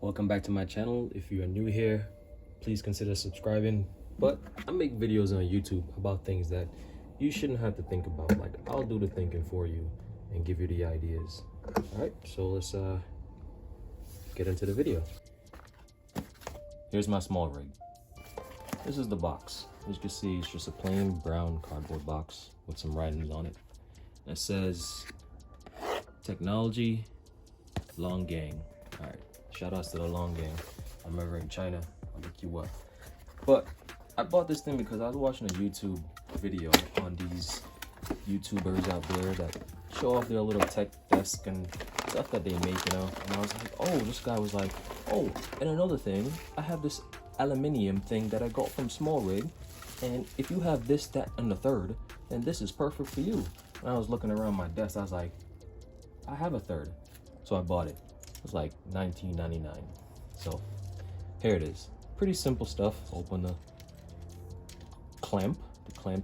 Welcome back to my channel. If you are new here, please consider subscribing. But I make videos on YouTube about things that you shouldn't have to think about. Like, I'll do the thinking for you and give you the ideas. All right, so let's get into the video. Here's my Smallrig. This is the box. As you can see, it's just a plain brown cardboard box with some writings on it. It says technology, long gang. All right, shout outs to the long gang. I'm over in China, I'll look you up. But I bought this thing because I was watching a YouTube video on these YouTubers out there that show off their little tech desk and stuff that they make, you know. And I was like, oh, this guy was like, oh, and another thing, I have this aluminium thing that I got from Smallrig, and if you have this, that, and the third, then this is perfect for you. And I was looking around my desk, I was like, I have a third, so I bought it. It was like $19.99. So here it is. Pretty simple stuff. Open the clamp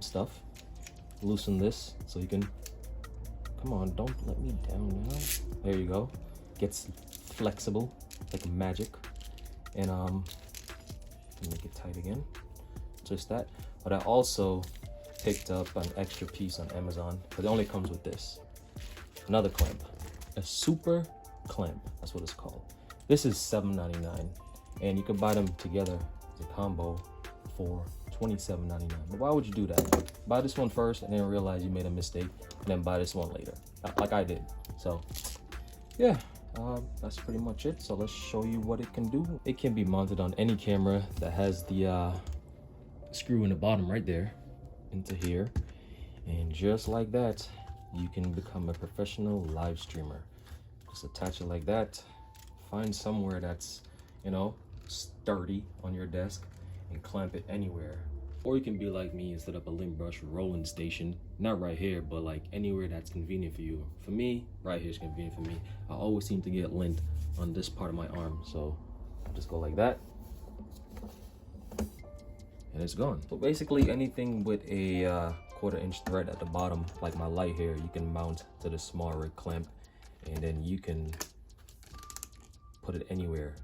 stuff. Loosen this so you can. Come on, don't let me down now. There you go. Gets flexible like magic, and make it tight again. Just that. But I also picked up an extra piece on Amazon, but it only comes with this. Another clamp, a super clamp. That's what it's called. This is $7.99, and you can buy them together as a combo for $27.99. But why would you do that? Buy this one first and then realize you made a mistake, and then buy this one later, like I did. So yeah, that's pretty much it. So let's show you what it can do. It can be mounted on any camera that has the screw in the bottom right there into here, and just like that, you can become a professional live streamer. Just attach it like that. Find somewhere that's, you know, sturdy on your desk and clamp it anywhere. Or you can be like me and set up a lint brush rolling station, not right here, but like anywhere that's convenient for you. For me, right here is convenient for me. I always seem to get lint on this part of my arm, so I'll just go like that, and it's gone. So basically anything with a 1/4 inch thread at the bottom, like my light here, you can mount to the Smallrig clamp, and then you can put it anywhere.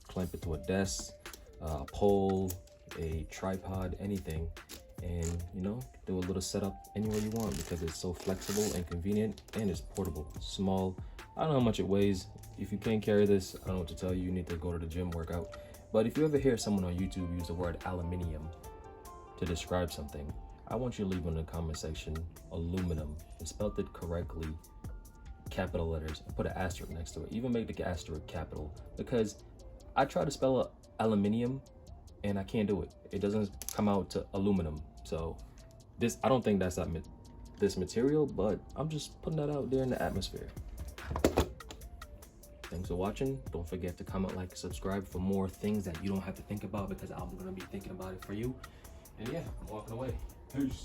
Clamp it to a desk, a pole, a tripod, anything, and you know, do a little setup anywhere you want because it's so flexible and convenient, and it's portable. Small. I don't know how much it weighs. If you can't carry this, I don't know what to tell you. You need to go to the gym, work out. But if you ever hear someone on YouTube use the word aluminium to describe something, I want you to leave in the comment section aluminum and spelled it correctly, capital letters, and put an asterisk next to it. Even make the asterisk capital, because I try to spell aluminium and I can't do it. It doesn't come out to aluminum. So this, I don't think that's this material, but I'm just putting that out there in the atmosphere. Thanks for watching. Don't forget to comment, like, subscribe for more things that you don't have to think about, because I'm gonna be thinking about it for you. And yeah, I'm walking away. Peace.